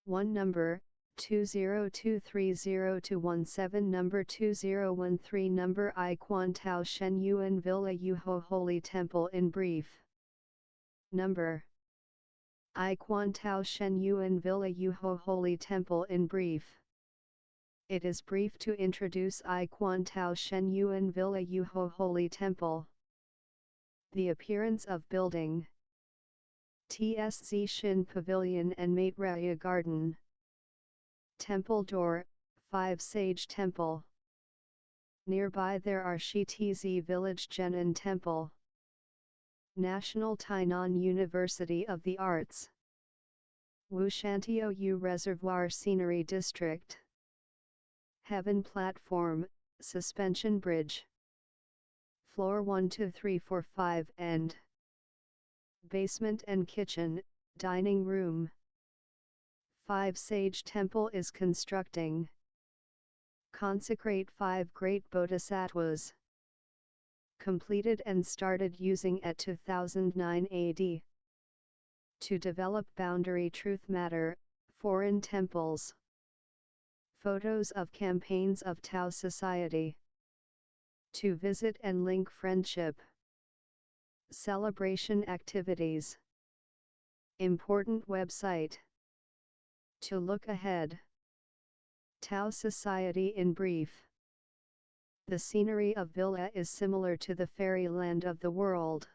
1 number, 20230-17 number 2013 number I Quan Tao Shen Yuan Villa Yuho Holy Temple in brief. Number I Quan Tao Shen Yuan Villa Yuho Holy Temple in brief. It is brief to introduce I Quan Tao Shen Yuan Villa Yuho Holy Temple. The appearance of building. TSZ Shin Pavilion and Mate Raya Garden. Temple door, 5 Sage Temple. Nearby there are Shi Tz Village Jenin Temple. National Tainan University of the Arts. Wushantio U Reservoir Scenery District. Heaven Platform, Suspension Bridge. Floor 1 2 3 4 5 and basement and kitchen, dining room. 5 Sage Temple is constructing. Consecrate 5 great bodhisattvas. Completed and started using at 2009 AD. To develop boundary truth matter, foreign temples. Photos of campaigns of Tao Society. To visit and link friendship. Celebration activities. Important website. To look ahead. Tao Society in brief. The scenery of Villa is similar to the fairyland of the world.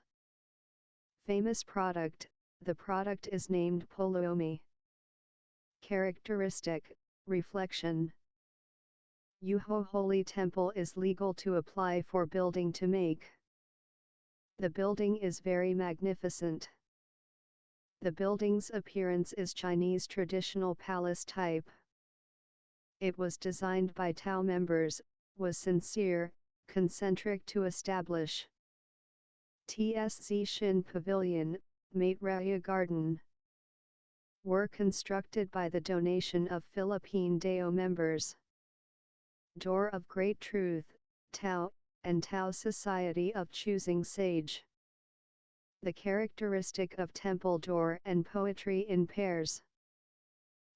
Famous product, the product is named Poloomi. Characteristic, reflection. Yuho Holy Temple is legal to apply for building to make. The building is very magnificent. The building's appearance is Chinese traditional palace type. It was designed by Tao members, was sincere, concentric to establish. TSZ Shin Pavilion, Mate Raya Garden. Were constructed by the donation of Philippine Dao members. Door of Great Truth, Tao, and Tao Society of Choosing Sage. The characteristic of temple door and poetry in pairs.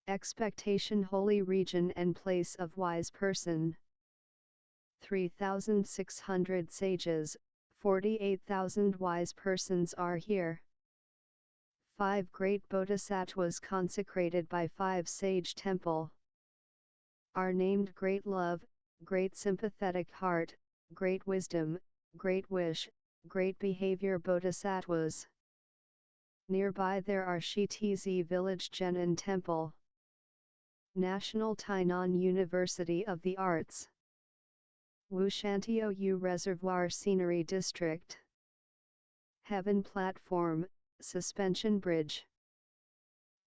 Expectation holy region and place of wise person. 3,600 sages, 48,000 wise persons are here. 5 great bodhisattvas consecrated by 5 sage temple. Are named Great Love, Great Sympathetic Heart, Great Wisdom, Great Wish, Great Behavior Bodhisattvas. Nearby there are Shi Tz Village Jenin Temple. National Tainan University of the Arts. Wushantio U Reservoir Scenery District. Heaven Platform, Suspension Bridge.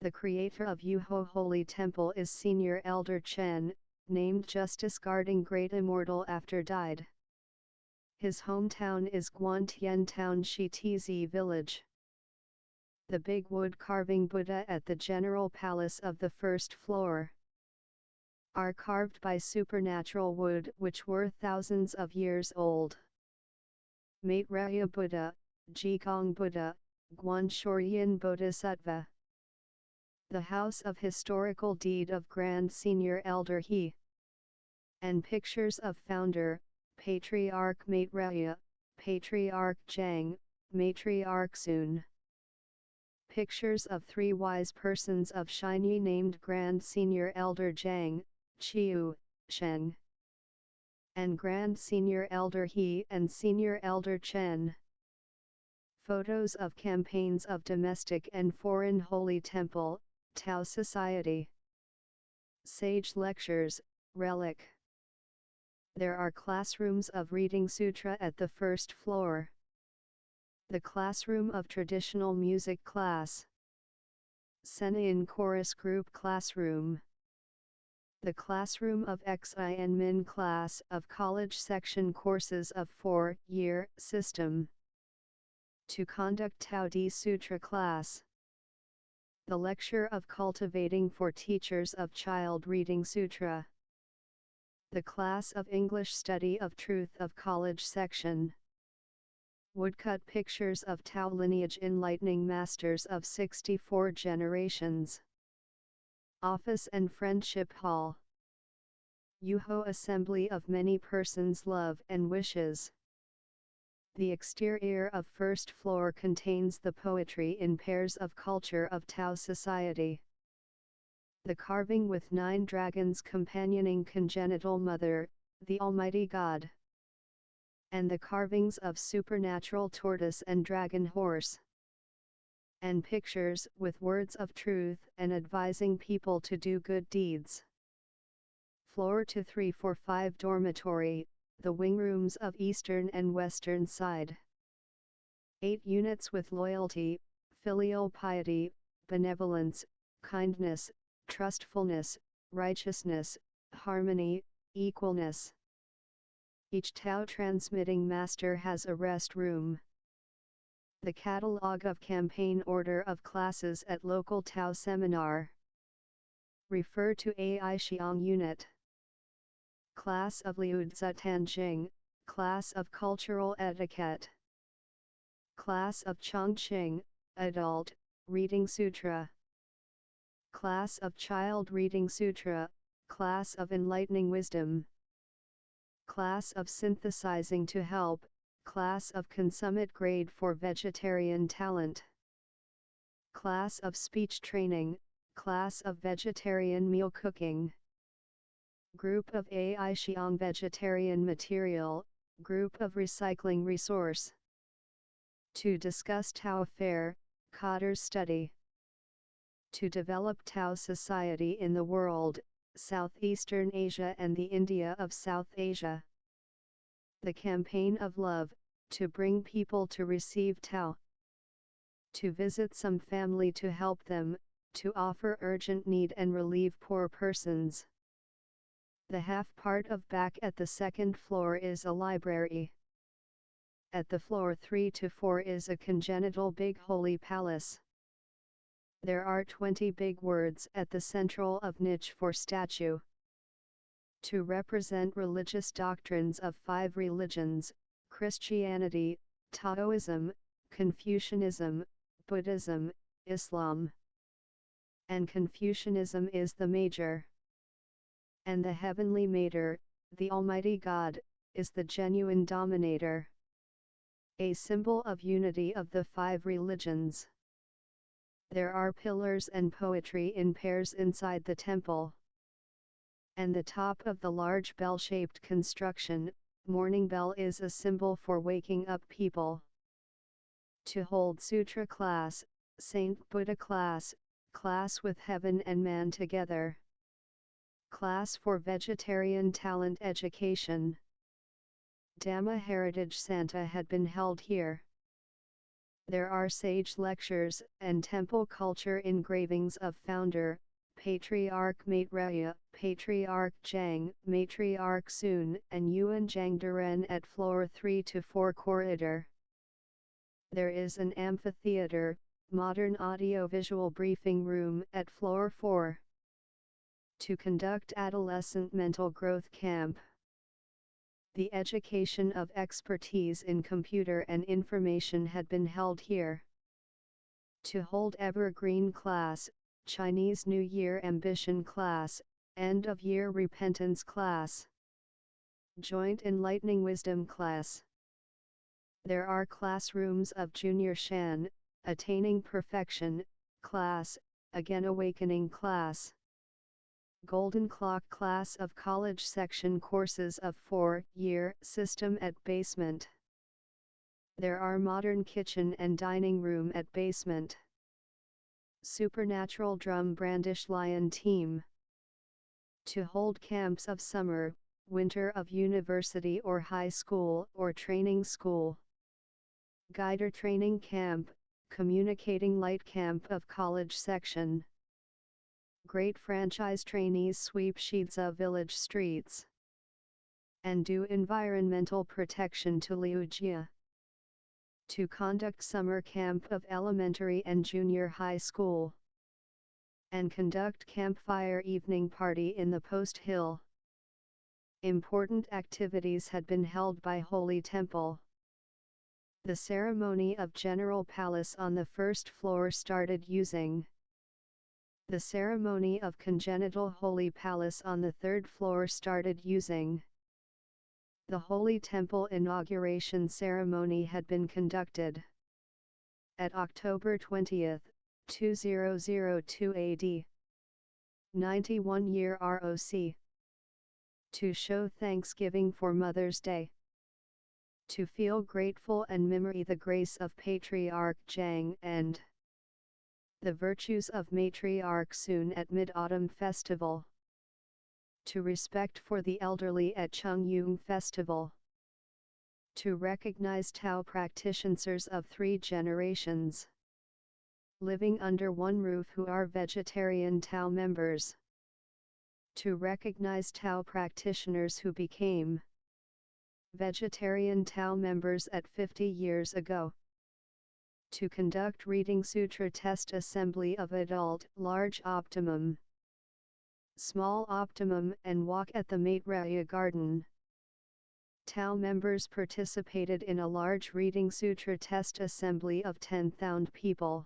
The creator of Yuho Holy Temple is Senior Elder Chen, named Justice Guarding Great Immortal after died. His hometown is Guantian Town Shi Tz Village. The big wood carving Buddha at the General Palace of the first floor are carved by supernatural wood which were thousands of years old. Mate Raya Buddha, Jigong Buddha, Guanshoryan Bodhisattva. The house of historical deed of Grand Senior Elder He. And pictures of founder, Patriarch Mate Raya, Patriarch Zhang, Matriarch Sun. Pictures of 3 wise persons of Shiny named Grand Senior Elder Zhang, Chiu, Sheng. And Grand Senior Elder He and Senior Elder Chen. Photos of campaigns of domestic and foreign holy temple, Tao Society. Sage lectures, relic. There are classrooms of reading sutra at the first floor. The classroom of traditional music class. Senayan chorus group classroom. The classroom of Xin Min class of college section courses of 4-year system. To conduct Tao Di Sutra class. The lecture of cultivating for teachers of child reading sutra. The class of English study of truth of college section. Woodcut pictures of Tao lineage enlightening masters of 64 generations. Office and Friendship Hall. Yuho assembly of many persons' love and wishes. The exterior of first floor contains the poetry in pairs of culture of Tao society. The carving with 9 dragons companioning congenital mother, the Almighty God. And the carvings of supernatural tortoise and dragon horse. And pictures with words of truth and advising people to do good deeds. Floor 2 3 4 5 dormitory, the wing rooms of eastern and western side. 8 units with loyalty, filial piety, benevolence, kindness, trustfulness, righteousness, harmony, equalness. Each Tao transmitting master has a rest room. The catalog of campaign order of classes at local Tao seminar. Refer to AI Xiang Unit. Class of Liuzi Tanjing, Class of Cultural Etiquette. Class of Chongqing, Adult, Reading Sutra. Class of Child Reading Sutra, Class of Enlightening Wisdom. Class of Synthesizing to Help, Class of Consummate Grade for Vegetarian Talent. Class of Speech Training, Class of Vegetarian Meal Cooking. Group of AI Xiang Vegetarian Material, Group of Recycling Resource. To discuss Tao Affair, Cotter's Study. To develop Tao society in the world, Southeastern Asia and the India of South Asia. The campaign of love, to bring people to receive Tao. To visit some family to help them, to offer urgent need and relieve poor persons. The half part of back at the second floor is a library. At the floor 3 to 4 is a congenital big holy palace. There are 20 big words at the central of niche for statue. To represent religious doctrines of 5 religions, Christianity, Taoism, Confucianism, Buddhism, Islam. And Confucianism is the major. And the heavenly mater, the Almighty God, is the genuine dominator. A symbol of unity of the 5 religions. There are pillars and poetry in pairs inside the temple. And the top of the large bell-shaped construction, morning bell, is a symbol for waking up people. To hold sutra class, Saint Buddha class, class with heaven and man together. Class for vegetarian talent education. Dhamma Heritage Santa had been held here. There are sage lectures and temple culture engravings of founder, Patriarch Maitreya, Patriarch Zhang, Matriarch Sun, and Yuan Zhang Duren at floor 3 to 4 corridor. There is an amphitheater, modern audio-visual briefing room at floor 4. To conduct adolescent mental growth camp. The education of expertise in computer and information had been held here. To hold evergreen class, Chinese New Year ambition class, end of year repentance class. Joint enlightening wisdom class. There are classrooms of junior Shan, attaining perfection, class, again awakening class. Golden Clock class of college section courses of 4-year system at basement. There are modern kitchen and dining room at basement. Supernatural drum brandish lion team. To hold camps of summer, winter of university or high school or training school. Guider training camp, communicating light camp of college section. Great franchise trainees sweep Shiza village streets. And do environmental protection to Liujia. To conduct summer camp of elementary and junior high school. And conduct campfire evening party in the Post Hill. Important activities had been held by Holy Temple. The ceremony of General Palace on the first floor started using The ceremony of congenital Holy Palace on the third floor started using. The Holy Temple inauguration ceremony had been conducted at October 20, 2002 AD. 91-year ROC. To show thanksgiving for Mother's Day. To feel grateful and memory the grace of Patriarch Zhang and the virtues of Matriarch Sun at Mid-Autumn Festival. To respect for the elderly at Chungyung Festival. To recognize Tao practitioners of 3 generations living under one roof who are vegetarian Tao members. To recognize Tao practitioners who became vegetarian Tao members at 50 years ago. To conduct Reading Sutra Test Assembly of Adult, Large Optimum, Small Optimum and Walk at the Maitreya Garden. Tao members participated in a large Reading Sutra Test Assembly of 10,000 people.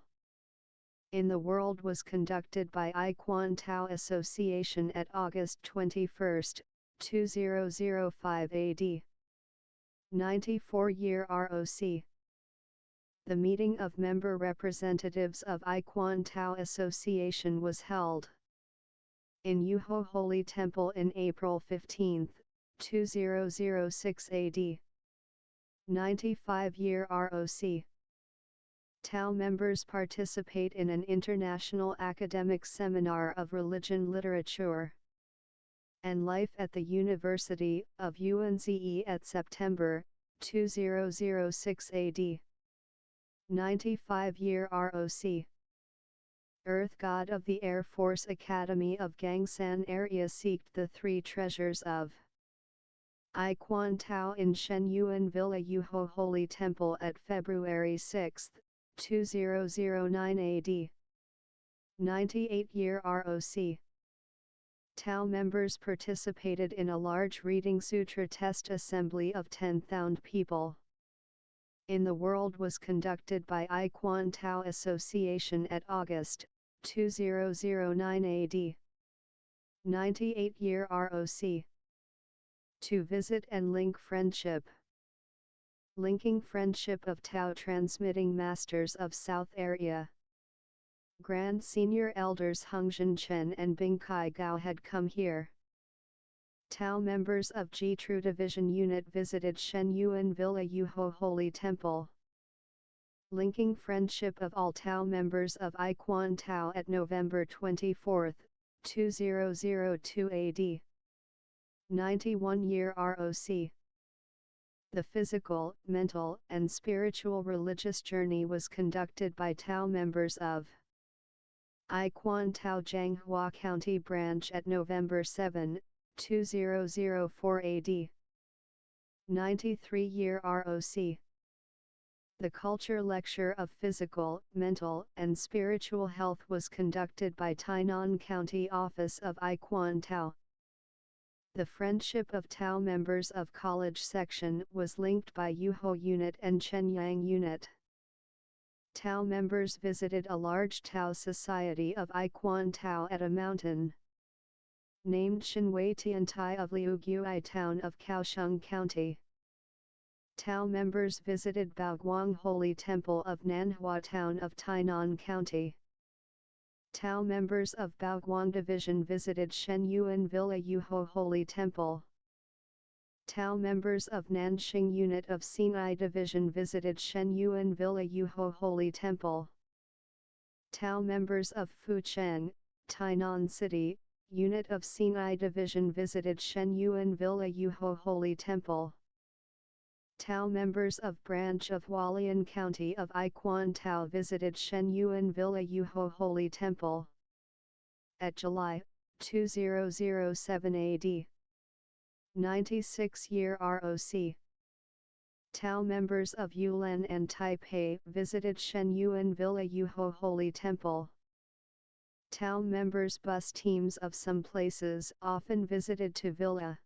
In the world was conducted by I Quan Tao Association at August 21, 2005 AD. 94-year ROC. The meeting of member representatives of I Quan Tao Association was held in Yuho Holy Temple in April 15, 2006 AD. 95-year ROC. Tao members participate in an international academic seminar of religion literature and life at the University of UNZE at September 2006 AD. 95-year ROC. Earth God of the Air Force Academy of Gangsan area seeked the 3 treasures of I Quan Tao in Shenyuan Villa Yuho Holy Temple at February 6, 2009 AD. 98-year ROC. Tao members participated in a large Reading Sutra Test Assembly of 10,000 people. In the world was conducted by I Quan Tao Association at August 2009 AD. 98-year ROC. To visit and link friendship. Linking friendship of Tao transmitting masters of South area. Grand Senior Elders Hungzhen Chen and Bing Kai Gao had come here. Tao members of Ji True Division Unit visited Shenyuan Villa Yuho Holy Temple. Linking friendship of all Tao members of I Quan Tao at November 24, 2002 AD. 91-year ROC. The physical, mental, and spiritual religious journey was conducted by Tao members of I Quan Tao Jianghua County Branch at November 7, 2004 AD. 93-year ROC. The culture lecture of physical, mental, and spiritual health was conducted by Tainan County Office of I Quan Tao. The friendship of Tao members of college section was linked by Yuho Unit and Shenyang Unit. Tao members visited a large Tao society of I Quan Tao at a mountain named Shinwei Tiantai of Liuguai town of Kaohsiung County. Tao members visited Baoguang Holy Temple of Nanhua town of Tainan County. Tao members of Baoguang Division visited Shenyuan Villa Yuho Holy Temple. Tao members of Nanxing Unit of Xinai Division visited Shenyuan Villa Yuho Holy Temple. Tao members of Fucheng, Tainan City, Unit of Xinai Division visited Shenyuan Villa Yuho Holy Temple. Tao members of Branch of Hualien County of I Quan Tao visited Shenyuan Villa Yuho Holy Temple. At July 2007 AD. 96-year ROC. Tao members of Yulan and Taipei visited Shenyuan Villa Yuho Holy Temple. Tao members bus teams of some places often visited to Villa.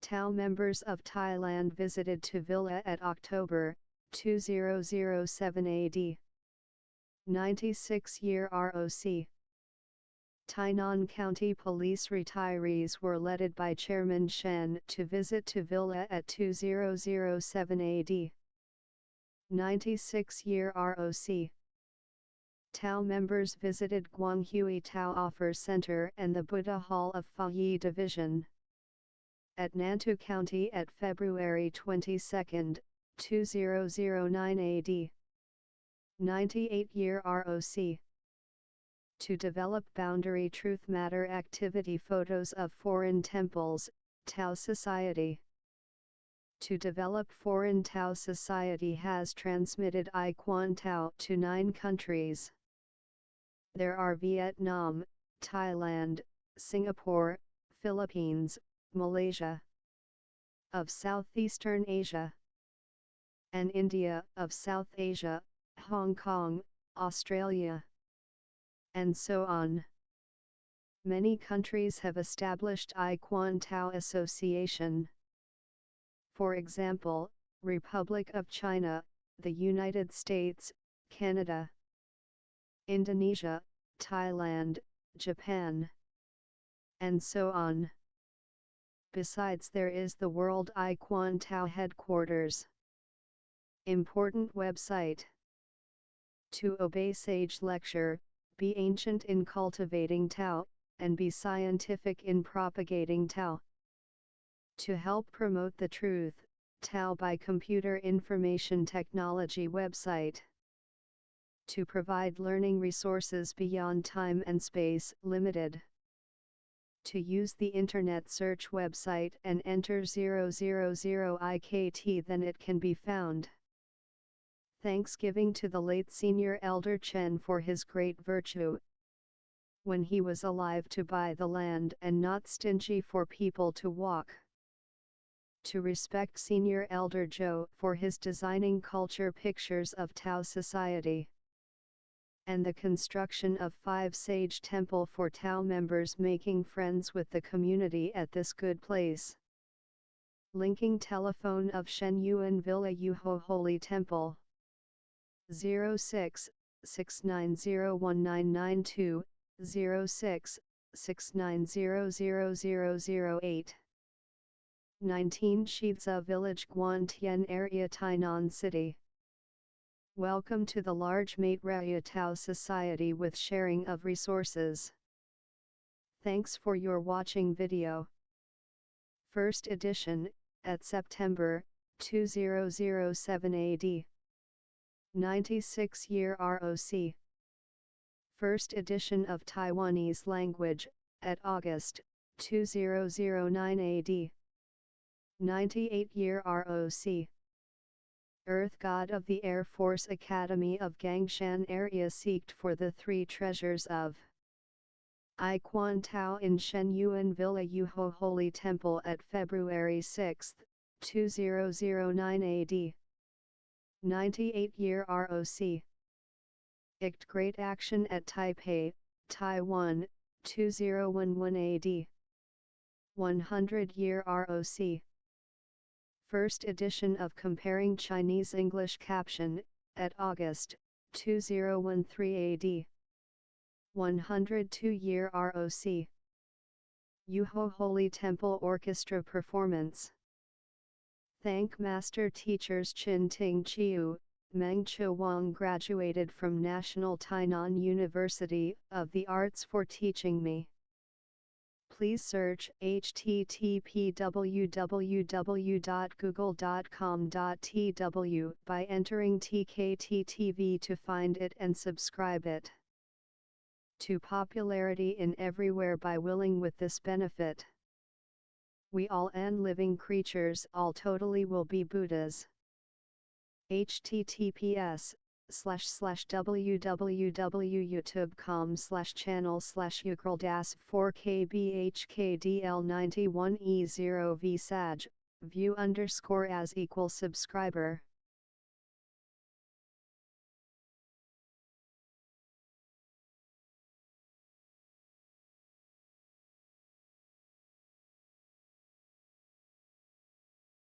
Tao members of Thailand visited to Villa at October 2007 AD. 96-year ROC. Tainan County Police retirees were led by Chairman Shen to visit to Villa at 2007 AD. 96-year ROC. Tao members visited Guanghui Tao Offer Center and the Buddha Hall of Fayi Division at Nantou County at February 22, 2009 AD. 98-year ROC. To develop boundary truth matter activity photos of foreign temples, Tao Society. To develop foreign Tao Society has transmitted I Quan Tao to 9 countries. There are Vietnam, Thailand, Singapore, Philippines, Malaysia, of Southeastern Asia, and India of South Asia, Hong Kong, Australia, and so on. Many countries have established I Quan Tao Association. For example, Republic of China, the United States, Canada, Indonesia, Thailand, Japan, and so on. Besides, there is the World I Quan Tao headquarters. Important website. To obey sage lecture, be ancient in cultivating Tao, and be scientific in propagating Tao. To help promote the truth, Tao by Computer Information Technology website. To provide learning resources beyond time and space, limited. To use the internet search website and enter 000 IKT, then it can be found. Thanksgiving to the late Senior Elder Chen for his great virtue, when he was alive, to buy the land and not stingy for people to walk. To respect Senior Elder Zhou for his designing culture pictures of Tao Society, and the construction of 5 sage temple for Tao members, making friends with the community at this good place. Linking telephone of Shen Yuan Villa Yuho Holy Temple 06 6901992 06 6900008. 19 Shizi Village, Guantian area, Tainan City. Welcome to the large Mate Raya Tao Society with sharing of resources. Thanks for your watching video. First edition, at September 2007 AD. 96-year ROC. First edition of Taiwanese language, at August 2009 AD. 98-year ROC. Earth God of the Air Force Academy of Gangshan area seeked for the 3 treasures of I Quan Tao in Shen Yuan Villa Yuho Holy Temple at February 6, 2009 AD. 98-year ROC. Ict Great Action at Taipei, Taiwan, 2011 AD. 100-year ROC. First edition of Comparing Chinese English caption, at August 2013 AD. 102-year ROC. Yuho Holy Temple Orchestra Performance. Thank Master Teachers Chin Ting Chiu, Meng Che Wang graduated from National Tainan University of the Arts for teaching me. Please search http://www.google.com.tw by entering TKTTV to find it and subscribe it to popularity in everywhere by willing with this benefit. We all and living creatures all totally will be Buddhas. https://www.youtube.com/channel/ugrl-4kbhkdl91e0v saj, view_as = subscriber.